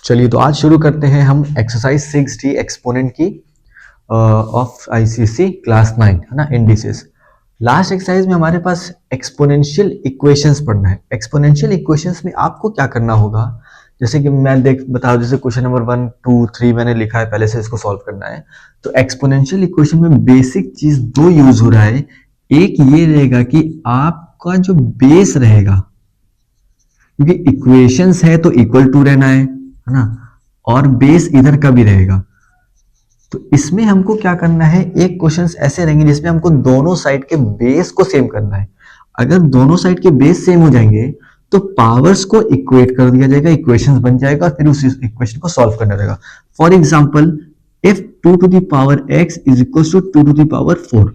चलिए तो आज शुरू करते हैं हम एक्सरसाइज 6D एक्सपोनेंट की ऑफ आईसीएसई क्लास 9 है ना, इंडिसेस। लास्ट एक्सरसाइज में हमारे पास एक्सपोनेंशियल इक्वेशंस पढ़ना है। एक्सपोनेंशियल इक्वेशंस में आपको क्या करना होगा, जैसे कि मैं बता दूं, जैसे क्वेश्चन नंबर 1, 2, 3 मैंने लिखा है, पहले से इसको सॉल्व करना है। तो एक्सपोनेंशियल इक्वेशन में बेसिक चीज दो यूज हो रहा है। एक ये रहेगा कि आपका जो बेस रहेगा, क्योंकि इक्वेशंस है तो इक्वल टू रहना है ना, और बेस इधर का भी रहेगा। तो इसमें हमको क्या करना है, एक क्वेश्चंस ऐसे रहेंगे जिसमें हमको दोनों साइड के बेस को सेम करना है। अगर दोनों साइड के बेस सेम हो जाएंगे तो पावर्स को इक्वेट कर दिया जाएगा, इक्वेशंस बन जाएगा, और फिर उस इक्वेशन को सॉल्व करना रहेगा। For example, if 2 to the power x is equals to 2 to the power 4,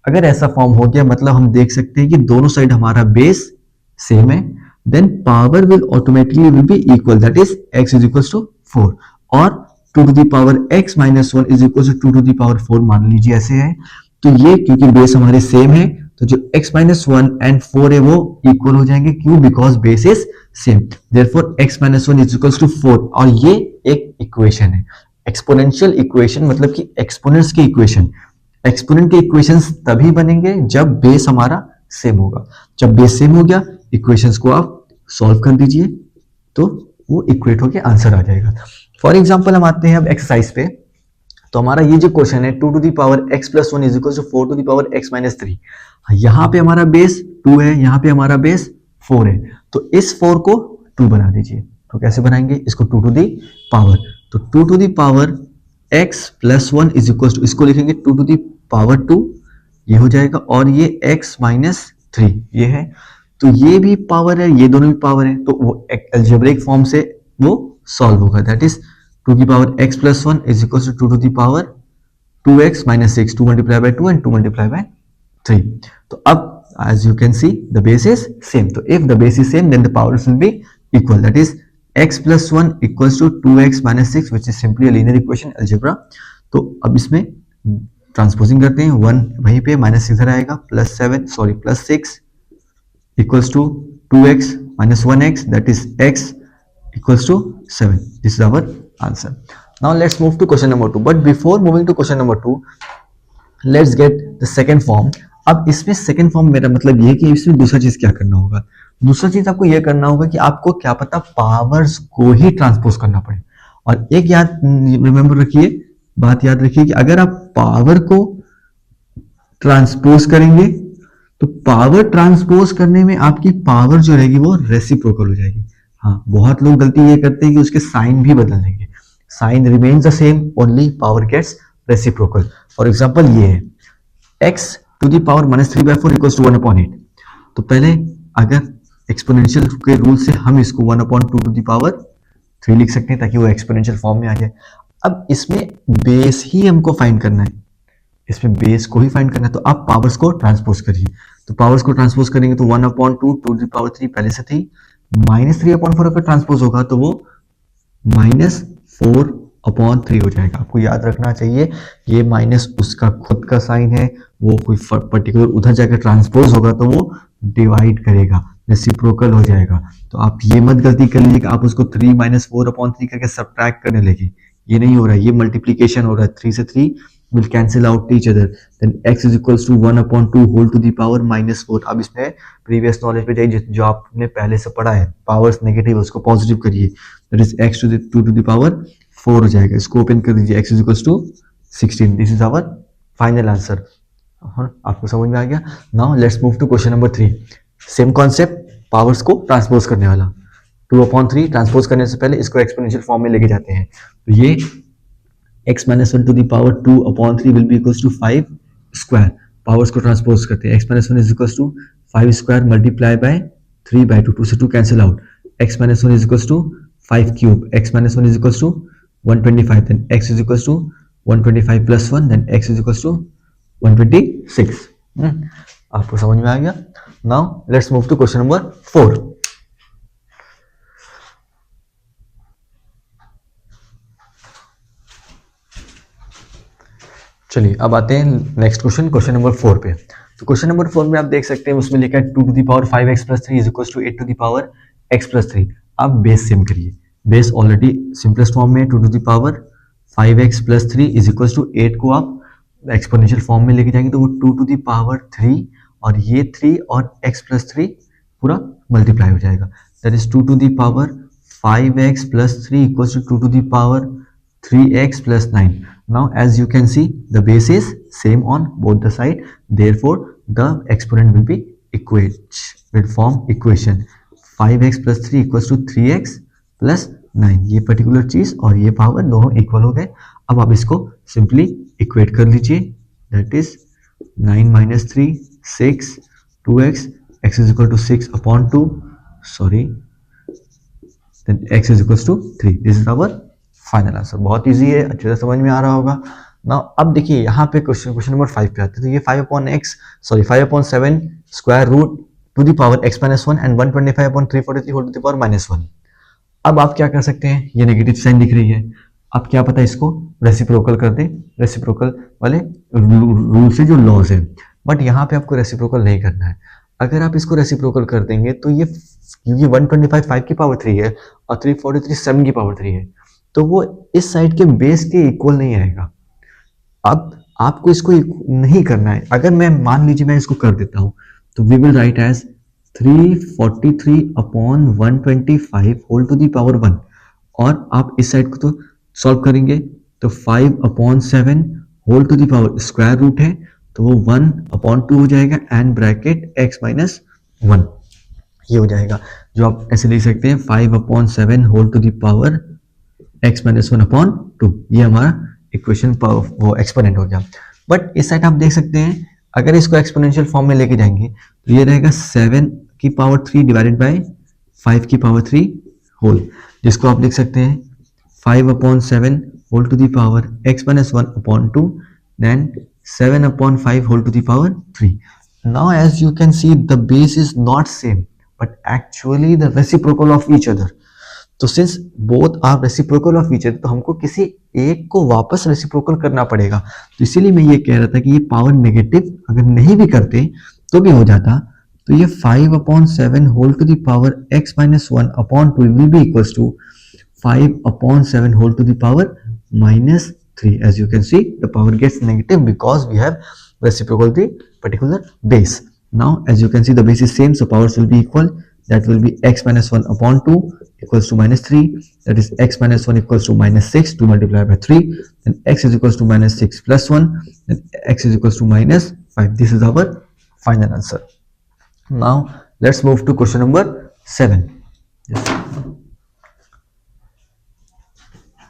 अगर ऐसा फॉर्म हो गया, मतलब हम देख सकते हैं कि दोनों साइड हमारा बेस सेम है, then power will automatically will be equal, that is x is equals to 4, और 2 to the power x minus 1 is equals to 2 to the power 4 मान लीजिए ऐसे है। तो ये क्योंकि बेस हमारे सेम है तो जो x minus 1 and 4 है वो इक्वल हो जाएंगे, क्यों? Because base is same, therefore x minus 1 is equals to 4, और ये एक इक्वेशन है। एक्सपोनेंशियल इक्वेशन मतलब कि एक्सपोनेंट्स की इक्वेशन। एक्सपोनेंट के इक्वेशंस तभी बनेंगे जब बेस हमारा सेम होगा। जब बेस सेम हो गया, इक्वेशंस को आप सॉल्व कर दीजिए तो वो इक्वेट होके आंसर आ जाएगा। फॉर एग्जांपल हम आते हैं अब एक्सरसाइज पे। तो हमारा ये जो क्वेश्चन है 2 to the power x plus 1 is equals to 4 to the power x minus 3, यहाँ पे हमारा बेस 2 है, यहाँ पे हमारा बेस 4 है, तो इस 4 को 2 बना दीजिए। तो कैसे बनाएंगे इसको? 2 to the power, तो 2 to the power x plus 1 is equals to, इसको लिखेंगे 2 to the power 2, ये हो जाएगा, और ये x minus 3 ये है, तो ये भी पावर है, ये दोनों भी पावर है, तो वो अलजेब्रिक फॉर्म से वो सॉल्व होगा। दैट इज 2 की power x plus 1 is equals to 2 to the power 2x minus 6, 2 multiplied by 2 and 2 multiplied by 3. तो अब as you can see the base is same, तो if the base is same then the powers will be equal, that is x plus 1 equals to 2x minus 6, which is simply a linear equation algebra। तो अब इसमें transposing करते हैं, 1 वहीं पे minus इधर आएगा, plus 6 equals to 2x minus 1x, that is x equals to 7. This is our answer. Now let's move to question number 2. But before moving to question number 2, let's get the second form. अब इसमें second form मेरा मतलब ये कि इसमें दूसरा चीज क्या करना होगा। दूसरा चीज आपको ये करना होगा कि आपको क्या पता पावर्स को ही ट्रांसपोज करना पड़े। और एक याद रिमेंबर रखिए, बात याद रखिए कि अगर आप पावर को ट्रांसपोज करेंगे तो पावर ट्रांसपोज करने में आपकी पावर जो रहेगी वो रेसिप्रोकल हो जाएगी। हाँ, बहुत लोग गलती ये करते हैं कि उसके साइन भी बदल देंगे। Sign remains the same, only power gets reciprocal. For example ये है x to the power minus 3/4 equals to 1/8। तो पहले अगर एक्सपोनेंशियल के रूल से हम इसको 1/2 to the power 3 लिख सकते हैं ताकि वो एक्सपोनेंशियल फॉर्म में आ जाए। अब इसमें बेस ही हमको फाइंड करना है, इसमें बेस को ही फाइंड करना है, तो आप पावर्स को ट्रांसपोज करिए। तो पावर्स को ट्रांसपोज करेंगे तो 1/2 to the power 3 पहले से थी, -3/4 अगर ट्रांसपोज होगा तो वो -4/3 हो जाएगा। आपको याद रखना चाहिए ये माइनस उसका खुद का साइन है, वो कोई पर्टिकुलर उधर जाकर ट्रांसपोज होगा तो वो डिवाइड करेगा, रेसिप्रोकल हो जाएगा। तो आप ये मत गलती कर लीजिए कि आप उसको 3 - 4/3 करके सब्ट्रैक्ट करने लगे, ये नहीं हो रहा है, ये मल्टीप्लीकेशन हो रहा है। 3 से 3 will cancel out each other, then x is equals to 1/2 whole to the power -4। अब इसमें प्रीवियस नॉलेज पे जाइए, जो आपने पहले से पढ़ा है, पावर्स नेगेटिव उसको पॉजिटिव करिए, that is x to the 2 to the power 4 हो जाएगा। इसको ओपन कर दीजिए, x is equals to 16। This is our final answer. आपको समझ में आ गया? Now let's move to question number 3। Same concept, powers को ट्रांसपोज करने वाला। 2/3 ट्रांसपोज करने से पहले इसको एक्सपोनेंशियल फॉर्म में लेके जाते हैं। तो ये x minus 1 to the power 2/3 will be equals to 5 square। Powers को ट्रांसपोज करते हैं, x minus 1 is equals to 5 square multiply by 3/2, 2 से 2 cancel out, x minus 1 is equals to 5 cube, x minus 1 is equals to 125, then x is equals to 125 plus 1, then x is equals to 126। आपको समझ में आ गया? Now let's move to question number 4। चलिए अब आते हैं नेक्स्ट क्वेश्चन, क्वेश्चन नंबर 4 पे। तो क्वेश्चन नंबर 4 में आप देख सकते हैं उसमें लिखा है 2 to the power 5x plus 3 is equals to 8 to the power x plus 3। अब बेस सेम करिए, बेस ऑलरेडी सिंपलेस्ट फॉर्म में 2 to the power 5x plus 3 is equal to 8 को आप एक्सपोनेंशियल फॉर्म में लेके जाएंगे तो वो 2 टू द पावर 3 और ये 3 और x प्लस 3 पूरा मल्टीप्लाई हो जाएगा, that is 2 to the power 5x plus 3 equals to 2 to the power 3x plus 9. Now as you can see the base is same on both the side, therefore the exponent will be will form equation 5x plus 3 equals to 3x plus 9. ये particular चीज और ये power दोनों equal हो गए। अब आप इसको सिंपली इक्वेट कर लीजिए, that is 9 minus 3 6 2x x is equal to 6 upon 2 sorry then x is equals to 3. This is our final answer. बहुत इजी है, अच्छे से समझ में आ रहा होगा ना। अब देखिए यहाँ पे क्वेश्चन नंबर 5 पे आते हैं, तो ये 5/7 square root to the power x minus 1 and 125/343 whole to the power minus 1। अब आप क्या कर सकते हैं, ये नेगेटिव साइन दिख रही है, अब क्या पता इसको रेसिप्रोकल कर दें, रेसिप्रोकल वाले रूल से जो लॉज है, बट यहाँ पे आपको रेसिप्रोकल नहीं करना है। अगर आप इसको रेसिप्रोकल कर देंगे तो ये 125 5 की पावर 3 है और 343 7 की पावर 3 है, तो वो इस साइड के बेस के इक्वल नहीं आएगा। अब आपको इसको नहीं करना है। अगर मैं मान लीजिए मैं इसको कर देता हूं तो we will write as 343/125 whole to the power 1, और आप इस साइड को तो सॉल्व करेंगे तो 5/7 whole to the power square root है तो वो 1/2 हो जाएगा एंड ब्रैकेट x माइनस 1 ये हो जाएगा, जो आप ऐसे लिख सकते हैं 5/7 whole to the power x minus 1/2। ये हमारा इक्वेशन वो एक्सपोनेंट हो गया। बट इस साइड आप देख सकते हैं अगर इसको एक्सपोनेंशियल फॉर्म में लेके जाएंगे तो ये रहेगा 7 की पावर 3 डिवाइडेड बाय 5 की पावर 3 होल, जिसको आप लिख सकते हैं 5/7 whole to the power x minus 1/2 then 7/5 whole to the power 3. Now as you can see the base is not same but actually the reciprocal of each other. तो since both are reciprocal of each other तो हमको किसी एक को वापस reciprocal करना पड़ेगा। तो इसीलिए मैं ये कह रहा था कि ये पावर नेगेटिव अगर नहीं भी करते तो भी हो जाता, तो ये 5/7 whole to the power x minus 1/2 will be equals to 5/7 whole to the power minus 3. As you can see the power gets negative because we have reciprocal the particular base. Now as you can see the base is same so powers will be equal, that will be x minus 1/2 equals to minus 3, that is x minus 1 equals to minus 6, 2 multiplied by 3, then x is equals to minus 6 plus 1, then x is equals to minus 5. This is our final answer. Now let's move to question number 7. Yes.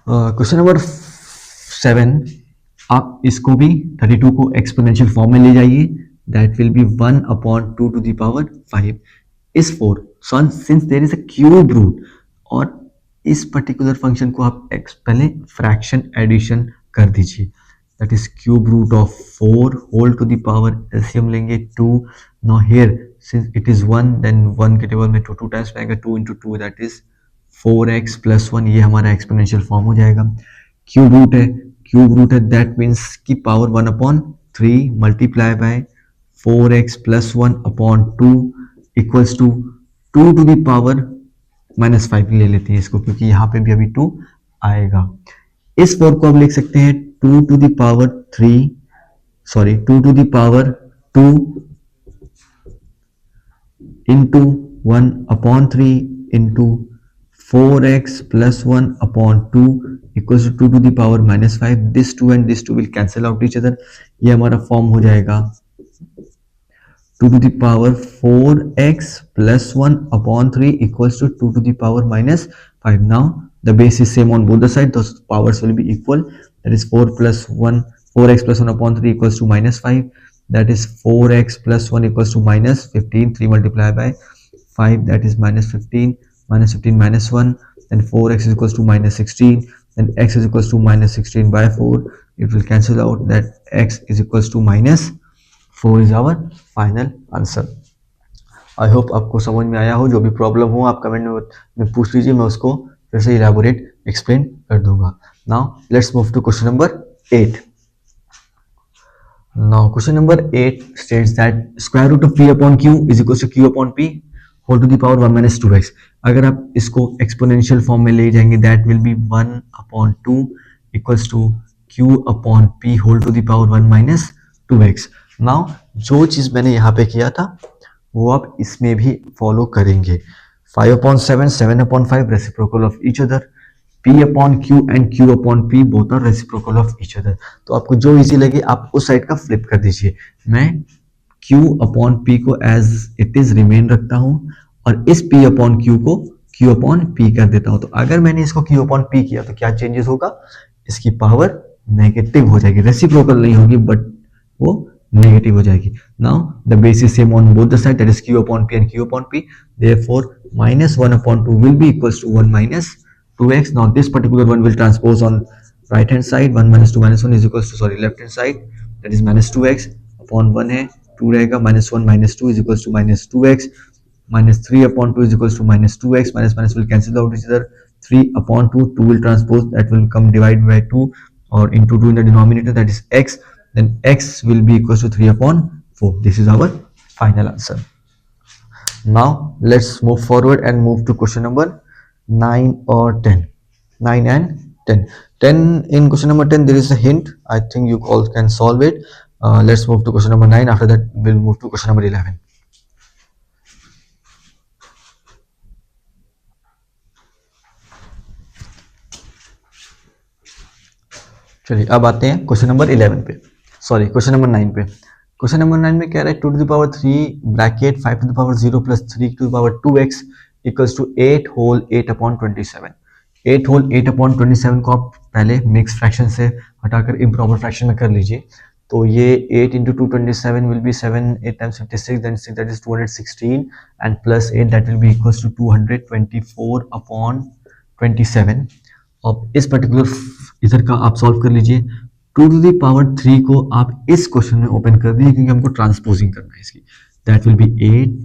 Question number 7, आप इसको भी 32 को exponential form में ले जाइए, that will be 1/2 to the power 5 is 4। Since there is a cube root, और इस particular function को आप पहले फ्रैक्शन एडिशन कर दीजिए, that is cube root of 4 whole to the power LCM लेंगे 2। Now here since it is 1 then 1 के table में 2 टाइम्स आएगा, 2 into 2 that is 4x plus 1, ये हमारा एक्सपोनेंशियल फॉर्म हो जाएगा। क्यूब रूट है दैट मीन्स की power 1/3 multiply by 4x plus 1/2 equals to 2 to the power minus 5 ले लेते हैं इसको, क्योंकि यहाँ पे भी अभी 2 आएगा। इस 4 को आप लिख सकते हैं 2 to the power 2 into 1/3 into 4x plus 1/2 equals to 2 to the power minus 5. This 2 and this 2 will cancel out each other. ये हमारा फॉर्म हो जाएगा 2 to the power 4x plus 1/3 equals to 2 to the power minus 5. Now the base is same on both the sides, those powers will be equal. That is 4x plus 1/3 equals to minus 5. That is 4x plus 1 equals to minus 15. 3 multiplied by 5, that is minus 15. Minus 15 minus 1, then 4x is equals to minus 16, then x is equals to minus 16 by 4. It will cancel out, that x is equals to minus 4 is our final answer. I hope आपको समझ में आया हो। जो भी problem हो आप comment में पूछ लीजिए, मैं उसको फिर से इलाबोरेट एक्सप्लेन कर दूंगा। Now let's move to question number 8. Now question number 8 states that square root of p upon q is equals to q upon p. Whole to the power 1 minus 2x। अगर आप इसको exponential form में ले जाएंगे that will be 1/2 equals to q upon p whole to the power 1 minus 2x। Now जो चीज मैंने यहाँ पे किया था वो आप इसमें भी फॉलो करेंगे। 5/7, 7/5 reciprocal of each other, p upon q and q upon p both are reciprocal of each other. तो आपको जो इजी लगे आप उस साइड का फ्लिप कर दीजिए। मैं q अपॉन p को एज इट इज रिमेन रखता हूं और इस p अपॉन q को q अपॉन p कर देता हूं। तो अगर मैंने इसको q अपॉन p किया तो क्या चेंजेस होगा, इसकी पावर नेगेटिव हो जाएगी, रेसिप्रोकल नहीं होगी बट वो नेगेटिव हो जाएगी। Now the base is same on both the side, that is q upon p and q upon p, therefore minus 1/2 will be equals to 1 minus 2x. Now this particular one will transpose on right hand side, 1 minus 2 minus 1 is equals to, sorry, left hand side, that is minus 2x upon 1 है 2 रहेगा, minus 1 minus 2 is equals to minus 2x, minus 3 upon 2 is equals to minus 2x, minus minus will cancel out each other, 3 upon 2, 2 will transpose, that will come divided by 2 or into 2 in the denominator, that is x, then x will be equals to 3 upon 4. This is our final answer. Now let's move forward and move to question number 9 or 10. 9 and 10. 10, in question number 10 there is a hint, I think you all can solve it. Let's move to question number 9. After that we'll move to question number 11. चलिए अब आते हैं question number 11 पे, sorry question number 9 पे। Question number 9 में कह रहा है 2 to the power 3 bracket 5 to the power 0 plus 3 to the power 2x equals to 8 whole 8 upon 27। 8 whole 8 upon 27 को आप पहले मिक्स फ्रैक्शन से हटाकर इम्प्रॉपर फ्रैक्शन में कर लीजिए। तो ये 8 into 227 will be 7, 8 times 56, then 6 that is 216 and plus 8 that will be equals to 224 upon 27। अब इस पर्टिकुलर इधर का आप सॉल्व कर लीजिए। 2 टू द पावर 3 को आप इस क्वेश्चन में ओपन कर दीजिए क्योंकि हमको ट्रांसपोजिंग करना है इसकी। That will be 8,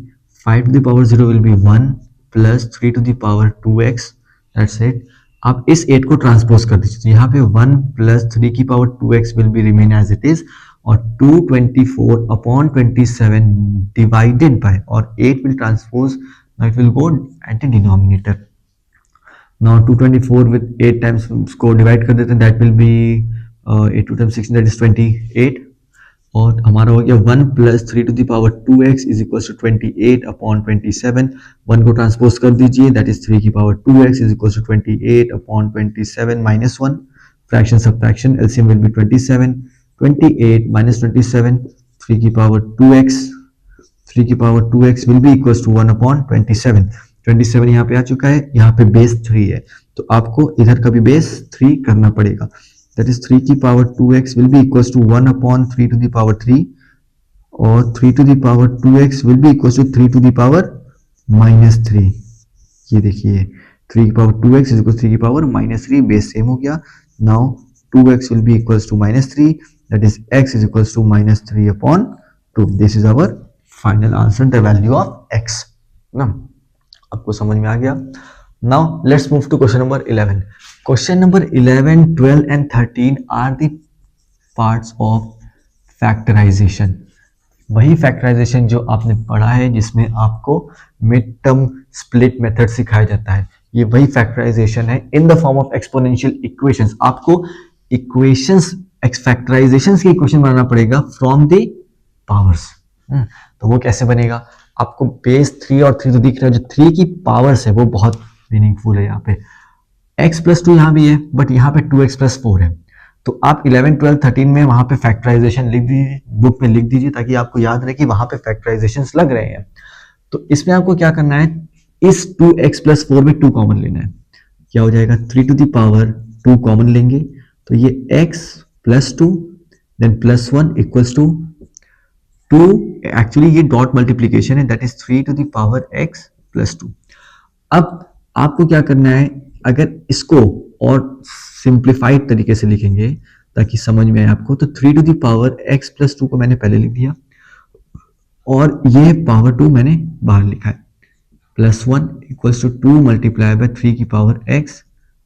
5 to the power 0 will be 1 plus 3 to the power 2x, that's it. आप इस 8 को ट्रांसपोज कर दीजिए तो यहाँ पे 1 प्लस 3 की power 2x will be remain as it is और 224 अपॉन 27 डिवाइडेड बाय, और 8 will transpose, now it will go at the denominator. Now 224 with 8 times इसको डिवाइड कर देते हैं, that will be 8 2 times 16 that is 28 और हमारा हो गया 1 plus 3 to the power 2x is equal to 28 upon 27। 1 को ट्रांसपोज कर दीजिए दैट इज 3 की power 2x is equal to 28 upon 27 minus 1, fraction subtraction, LCM will be 27, 28 minus 27, 3 की power 2x, 3 की power 2x will be equal to 1 upon 27। 27 यहाँ पे आ चुका है, यहाँ पे बेस 3 है तो आपको इधर का भी बेस 3 करना पड़ेगा, दैट इज 3 की power 2x will be equal to 1 upon 3 to the power 3 और 3 to the power 2x will be equal to 3 to the power minus 3। ये देखिए 3 की पावर 2x इज इक्वल 3 की पावर माइनस 3, बेस सेम हो गया। Now 2x will be equal to minus 3, that is x is equal to minus 3 upon 2। This is our final answer, the value of x ना। आपको समझ में आ गया। Now let's move to question number 11। Question number 11, 12 and 13 are the parts of factorisation. वही factorisation जो आपने पढ़ा है जिसमें आपको मिड टर्म स्प्लिट मेथड सिखाया जाता है, ये वही फैक्टराइजेशन है in the form of exponential equations. आपको इक्वेशंस फैक्टराइजेशंस की इक्वेशन बनाना पड़ेगा फ्रॉम द पावर्स। तो वो कैसे बनेगा, आपको बेस 3 और 3 तो दिख रहा है, जो 3 की पावर्स है वो बहुत मीनिंगफुल है। यहाँ पे x प्लस 2 यहाँ भी है बट यहाँ पे 2x प्लस 4 है, तो आप 11, 12, 13 में वहां पे फैक्टराइजेशन लिख दीजिए, बुक में लिख दीजिए ताकि आपको याद रहे कि वहां पे फैक्टराइजेशन लग रहे हैं। तो इसमें आपको क्या करना है, इस 2x प्लस 4 में 2 कॉमन लेना है, क्या हो जाएगा 3 टू द पावर 2 कॉमन लेंगे तो ये x plus 2 then plus 1 equals to 2, actually ये डॉट मल्टीप्लीकेशन है, that is 3 to the power x plus 2। अब आपको क्या करना है, अगर इसको और सिंप्लीफाइड तरीके से लिखेंगे ताकि समझ में आए आपको, तो 3 to the power x plus 2 को मैंने पहले लिख दिया और ये पावर 2 मैंने बाहर लिखा है, plus 1 equals to 2 multiply by 3 की पावर x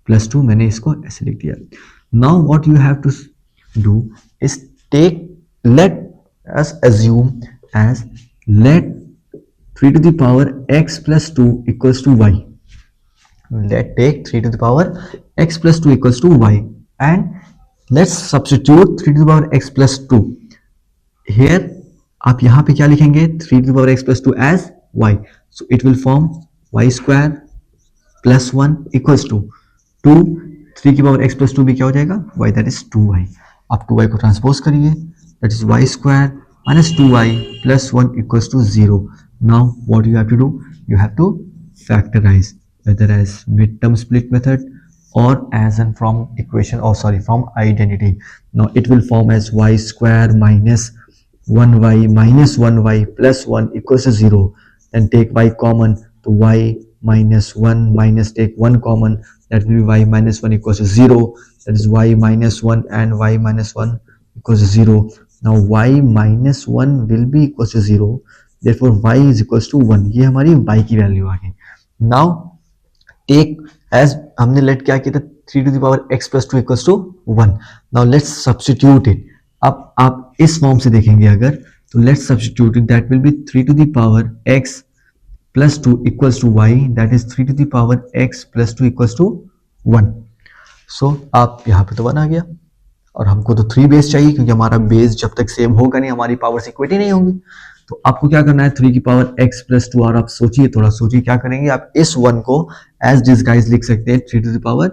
प्लस 2, मैंने इसको ऐसे लिख दिया। Now what you have to do is take, let us assume as let 3 to the power x plus 2 equals to y. Let's take 3 to the power x plus 2 equals to y, and let's substitute 3 to the power x plus 2 here. आप यहाँ पे क्या लिखेंगे? 3 to the power x plus 2 as y, so it will form y square plus 1 equals to 2, 3 की power x plus 2 भी क्या हो जाएगा? y, that is 2y. आप 2y को ट्रांसपोज करिए, that is y square minus 2y plus 1 equals to 0. Now what you have to do? You have to factorize, whether as midterm split method or as in from equation, or sorry, from identity. Now it will form as y square minus 1y minus 1y plus 1 equals to 0. Then take y common, तो y minus 1 minus take 1 common, that will be y minus 1 equals to 0. That is y minus 1 and y minus 1 equals to 0. Now y minus 1 will be equals to 0. Therefore y is equals to 1. ये हमारी y की value आ गई. Now take as हमने late क्या किया था? 3 to the power x plus 2 equals to 1. Now let's substitute it. अब आप इस फॉर्म से देखेंगे अगर, तो let's substitute it. That will be 3 to the power x plus 2 equals to y, that is 3 to the power x plus 2 equals to 1. So आप यहाँ पे तो 1 आ गया, और हमको तो 3 बेस चाहिए, क्योंकि हमारा बेस जब तक सेम होगा नहीं हमारी पावर्स इक्वलिटी नहीं होंगी. तो आपको क्या करना है? 3 की पावर x प्लस 2, और आप सोचिए, थोड़ा सोचिए क्या करेंगे आप. इस 1 को एज डिसगाइज लिख सकते हैं 3 to the power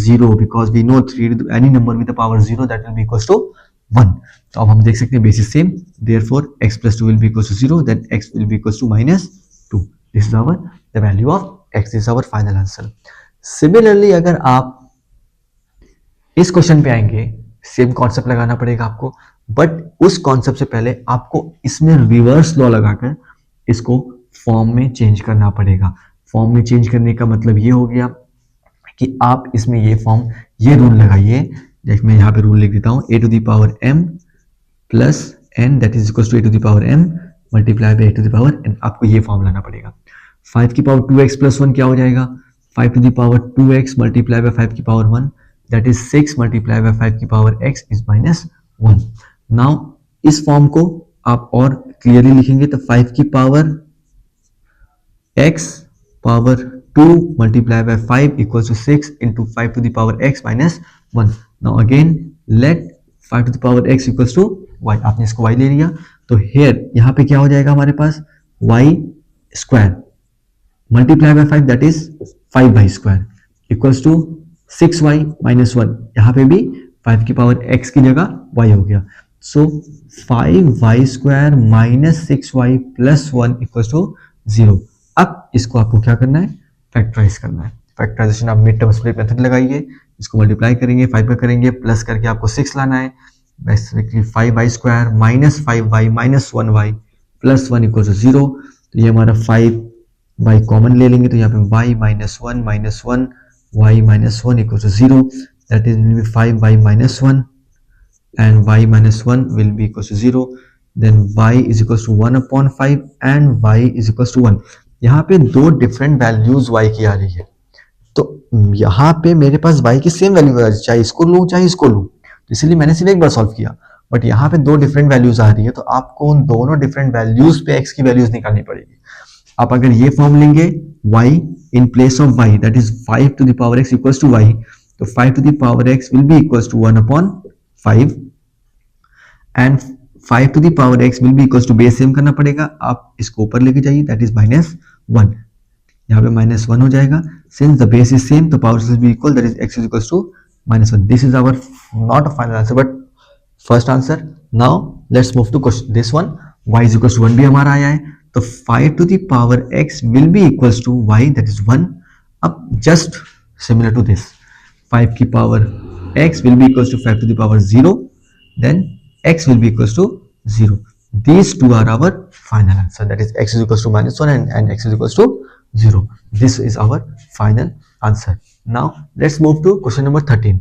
0, because we know 3 to any number with the power 0 that will be equals to 1. तो अब हम देख सकते हैं basis same, therefore x plus 2 will be equals to 0, then x will be equals to minus 2. This is our the value of x. This is our final answer. Similarly, अगर आप इस question पे आएंगे, सेम कॉन्सेप्ट लगाना पड़ेगा आपको, but उस concept से पहले आपको इसमें रिवर्स लॉ लगाकर इसको फॉर्म में चेंज करना पड़ेगा. फॉर्म में चेंज करने का मतलब ये हो गया कि आप इसमें ये फॉर्म, ये रूल लगाइए. देख मैं यहाँ पे रूल लिख देता हूँ, a to the power m plus n that is equals to a to the power m multiply by a to the power n. आपको ये फॉर्म लाना पड़ेगा. 5 की पावर 2x प्लस 1 क्या हो जाएगा? 5 to the power 2x multiply by 5 की power 1, that is 6 multiply by 5 की power x is minus 1. Now इस फॉर्म को आप और क्लियरली लिखेंगे तो 5 की power x power 2 multiply by 5 equals to 6 into 5 to the power x minus 1. Now again let 5 to the power x equals to y. आपने इसको y ले लिया, तो here यहाँ पे क्या हो जाएगा हमारे पास? y square multiply by 5 that is 5y square equals to 6y minus 1. यहाँ पे भी 5 की पावर x की जगह y हो गया. So 5y square minus 6y plus 1 equals to 0. अब इसको आपको क्या करना है? फैक्टराइज करना है. फैक्टराइजेशन आप मिड टर्म स्प्लिट मेथड लगाइए, इसको मल्टीप्लाई करेंगे 5 पे करेंगे, प्लस करके आपको 6 लाना है. Basically 5y square minus 5y minus 1y plus 1 equal to 0. तो ये हमारा 5y कॉमन ले लेंगे, तो यहाँ पे y minus 1 y minus 1 equal to 0. That is 5y minus 1 and y minus 1 will be equals to 0. Then y is equals to 1 upon 5 and y is equals to 1. यहाँ पे दो डिफरेंट वैल्यूज y की आ रही है, तो यहाँ पे मेरे पास y की सेम वैल्यू आ रही है, चाहे इसको लूँ चाहे इसको लूँ, तो इसलिए मैंने सिर्फ एक बार सॉल्व किया. बट यहाँ पे दो डिफरेंट वैल्यूज आ रही है, तो आपको उन दोनों डिफरेंट वैल्यूज पे x की वैल्यूज निकालनी पड़ेगी. आप अगर ये फॉर्म लेंगे y in place of y, that is 5 to the power x equals to y, तो 5 to the power x will be equals to 1 upon 5 and 5 to the power x will be equals to base same करना पड़ेगा. आप इसको ऊपर लेके जाइए, that is minus 1. यहाँ पे माइनस 1 हो जाएगा. Since the base is same तो powers will be equal, that is x is equals to minus 1. This is our not a final answer but first answer. Now let's move to question this one. y is equals to 1 भी हमारा आया है, तो 5 to the power x will be equals to y, that is 1. अब just similar to this, 5 की power x will be equals to 5 to the power 0, then x will be equals to 0. These two are our final answer, that is x is equals to minus 1 and x is equals to 0. This is our final answer. Now let's move to question number 13.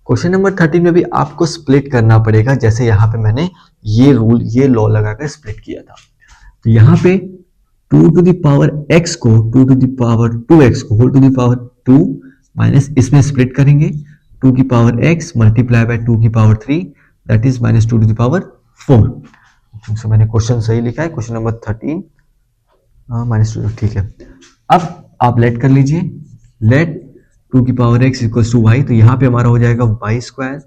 Question number 13 में भी आपको split करना पड़ेगा, जैसे यहाँ पे मैंने ये रूल, ये लॉ लगाकर स्प्लिट किया था. तो यहाँ पे 2 to the power x को 2 to the power 2x को whole to the power 2 minus इसमें स्प्लिट करेंगे 2 की पावर x मल्टीप्लाई बाय 2 की power 3, that is minus 2 to the power 4. तो मैंने क्वेश्चन सही लिखा है, क्वेश्चन नंबर 13 -2, ठीक है। अब आप लेट कर लीजिए, लेट 2 की power x equals to y, तो यहाँ पे हमारा हो जाएगा वाई स्क्वायर,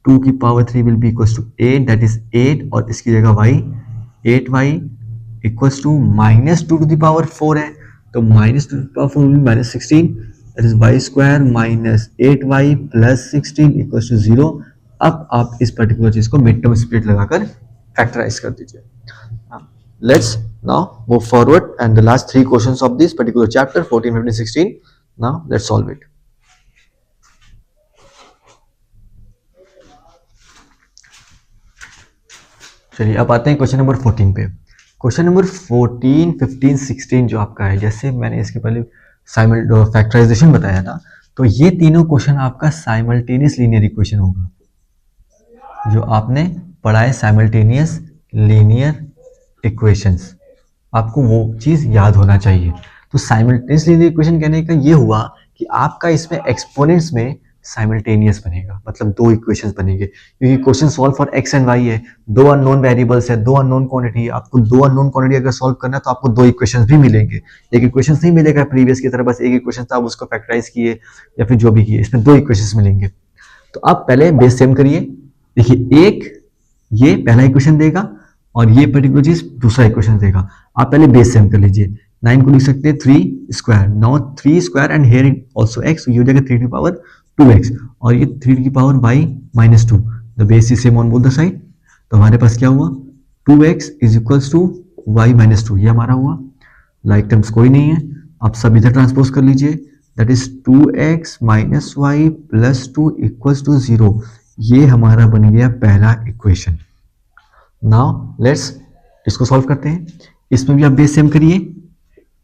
2 की power 3 will be equals to 8, that is 8, और इसकी जगह y 8y equals to -2 to the power 4 है, तो -2 to the power 4 will be -16, that is y square minus 8y plus 16 equals to 0। अब आप इस पर्टिकुलर चीज को मिड टर्म स्प्लिट लगाकर फैक्टराइज कर दीजिए। Let's now move forward and the last three questions of this particular chapter 14, 15, 16. Now let's solve it. चलिए अब आते हैं क्वेश्चन नंबर 14 पे। क्वेश्चन नंबर 14, 15, 16 जो आपका है, जैसे मैंने इसके पहले फैक्टराइजेशन बताया था, तो ये तीनों क्वेश्चन आपका साइमल्टेनियस लीनियर इक्वेशन होगा, जो आपने पढ़ा है साइमल्टेनियस लीनियर इक्वेशंस, आपको वो चीज याद होना चाहिए। तो साइमल्टेनियस लीनियर इक्वेशन कहने का ये हुआ कि आपका इसमें एक्सपोनेंट्स में साइमल्टेनियस बनेगा, मतलब दो इक्वेशंस बनेंगे, क्योंकि question solve for x and y है, दो अननोन वेरिएबल्स है, दो अननोन क्वांटिटी है, आपको दो अननोन क्वांटिटी अगर सॉल्व करना है तो आपको दो इक्वेशंस भी मिलेंगे, एक इक्वेशन नहीं मिलेगा प्रीवियस की तरह बस एक इक्वेशन था आप उसको फैक्टराइज किए या फिर जो भी किए, इसमें दो इक्वेशंस मिलेंगे। तो आप पहले बेस सेम करिए, देखिए एक ये पहला इक्वेशन देगा और ये पर्टिकुलर चीज दूसरा इक्वेशन देगा, आप पहले बेस सेम कर लीजिए। 9 को लिख सकते हैं 3 square, now 3 square and here also x, ये हो जाएगा 3 की पावर 2x, और ये 3 की power y -2, the base is same on both the side, तो हमारे पास क्या हुआ 2x is equals to y -2, ये हमारा हुआ, लाइक टर्म्स कोई नहीं है, आप सब इधर ट्रांसपोज कर लीजिए, that is 2x minus y plus 2 equals to 0, ये हमारा बन गया पहला इक्वेशन। नाउ लेट्स इसको सॉल्व करते हैं, इसमें भी आप बेस सेम करिए,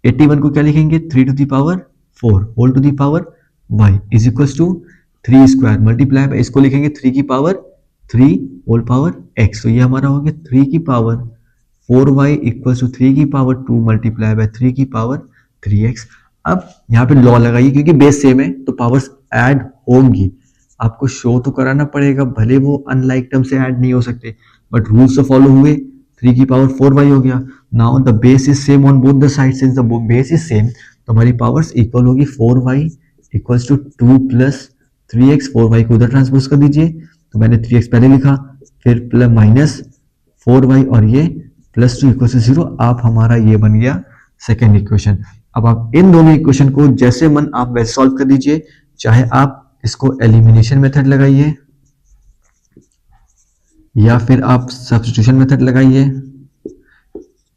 81 को क्या लिखेंगे 3 to the power 4 whole to the power y is equals to 3 square multiply by इसको लिखेंगे 3 की पावर 3 होल पावर x, तो ये हमारा हो गया 3 की पावर 4y इक्वल्स टू 3 की पावर 2 मल्टीप्लाई बाय 3 की पावर 3x। अब यहाँ पे लॉ लगाइए, क्योंकि बेस सेम है तो पावर्स ऐड होंगी, आपको शो तो कराना पड़ेगा, भले वो अनलाइक टर्म से ऐड नहीं हो सकते, बट रूल्स तो फॉलो हुए, 3 की पावर 4y हो गया। Now the base is same on both the side, since the base is same तो हमारी पावर्स इक्वल होगी, 4y equals to 2 plus 3x, 4y को उधर ट्रांसपोज कर दीजिए, तो मैंने 3x पहले लिखा, फिर प्लस माइनस 4y और ये प्लस 2 इक्वल्स टू 0, आप हमारा ये बन गया सेकेंड इक्वेशन। अब आप इन दोनों इक्वेशन को जैसे मन आप वैसे सॉल्व कर दीजिए, चाहे आप इसको एलिमिनेशन मेथड लगाइए या फिर आप सब्स्टिट्यूशन मेथड लगाइए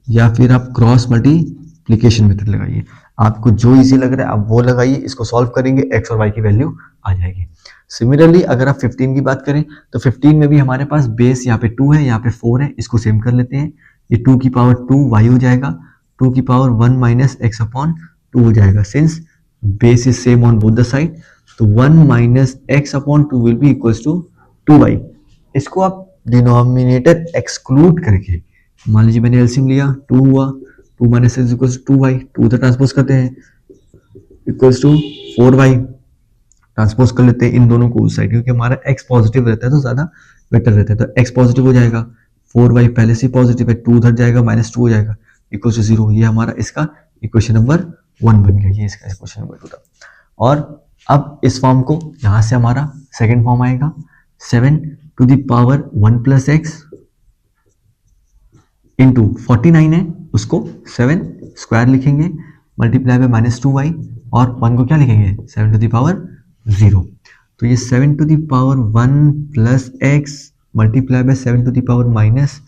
या फिर आप क्रॉस मल्टीप्लिकेशन मेथड लगाइए, आपको जो इजी लग रहा है आप वो लगाइए, इसको सॉल्व करेंगे x और y की वैल्यू आ जाएगी। सिमिलरली अगर आप 15 की बात करें तो 15 में भी हमारे पास बेस यहाँ पे 2 है, यहाँ पे 4 है, इसको सेम कर लेते हैं, ये 2 की पावर 2 y हो जाएगा, 2 की पावर 1 माइनस एक्स अपॉन 2 हो जाएगा, since base is same on both the side, तो 1 minus x upon 2 will be equals to 2y। इसको आप डिनोमिनेटर एक्सक्लूड करके, मान लीजिए मैंने एलसीएम लिया 2 हुआ, 2 minus x equals to 2y, 2 उधर ट्रांसपोज करते हैं इक्वल्स टू 4y, ट्रांसपोज कर लेते हैं इन दोनों को उस साइड, क्योंकि हमारा x पॉजिटिव रहता है तो ज्यादा बेटर रहता है, तो x पॉजिटिव हो जाएगा, 4y पहले से पॉजिटिव है, 2 उधर जाएगा -2 हो जाएगा इक्वल्स टू 0, ये हमारा इसका इक्वेशन नंबर 1 बन गया, ये इसका इक्वेशन नंबर 2 था। और अब इस फॉर्म को यहां से हमारा सेकेंड फॉर्म आएगा, 7 to the power 1 plus x into 49 है, उसको 7 स्क्वायर लिखेंगे मल्टीप्लाई बाय -2y, और 1 को क्या लिखेंगे 7 टू द पावर 0, तो ये 7 to the power 1 plus x multiply by 7 to the power minus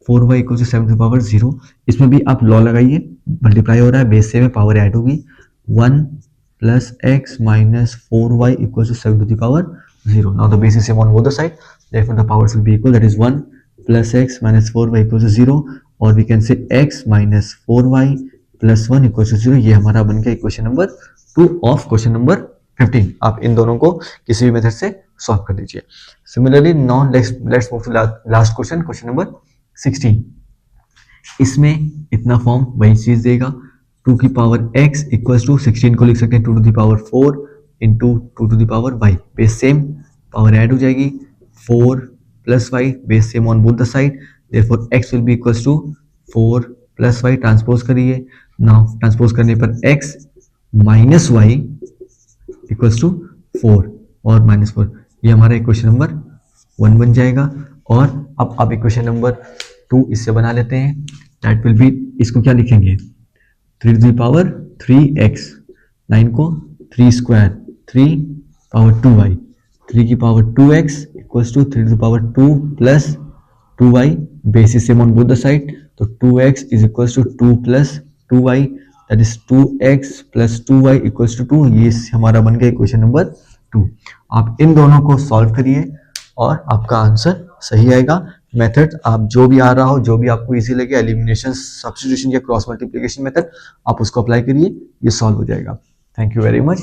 4y equal to 7 to the power 0, इसमें भी आप लॉ लगाइए, मल्टीप्लाई हो रहा है बेस से में पावर ऐड होगी, 1 plus x minus 4y equal to 7 to the power 0, now the base is same on both the side, therefore the powers will be equal, that is 1 plus x minus 4y equals to 0, or we can say x minus 4y plus 1 equals to 0, ये हमारा बन गया equation number 2 of question number 15। आप इन दोनों को किसी भी method से सॉल्व कर दीजिए। Similarly now let's move to last question, question number 16। इसमें इतना फॉर्म वही चीज देगा, 2 की पावर x इक्वल्स टू 16 को लिख सकते हैं 2 टू द पावर 4 इंटू 2 to the power y, base same power add हो जाएगी, 4 plus y base same on both the side, therefore x will be equals to 4 plus y, transpose करिए now transpose करने पर x minus y equals to 4 और -4, ये हमारा equation number 1 बन जाएगा। और अब आप इक्वेशन नंबर 2 इससे बना लेते हैं, दैट विल बी, इसको क्या लिखेंगे, 3 टू द पावर 3x, 9 को 3 स्क्वायर, 3 पावर 2y, 3 की power 2x equals to 3 to the power 2 plus 2y, basis same on both the side, तो 2x is equals to 2 plus 2y, that is 2x plus 2y equals to 2। ये हमारा बन गया equation number 2। आप इन दोनों को solve करिए और आपका आंसर सही आएगा। मेथड आप जो भी आ रहा हो, जो भी आपको इजी लगे, एलिमिनेशन, सब्स्टिट्यूशन या क्रॉस मल्टीप्लिकेशन मेथड, आप उसको अप्लाई करिए, ये सॉल्व हो जाएगा। Thank you very much.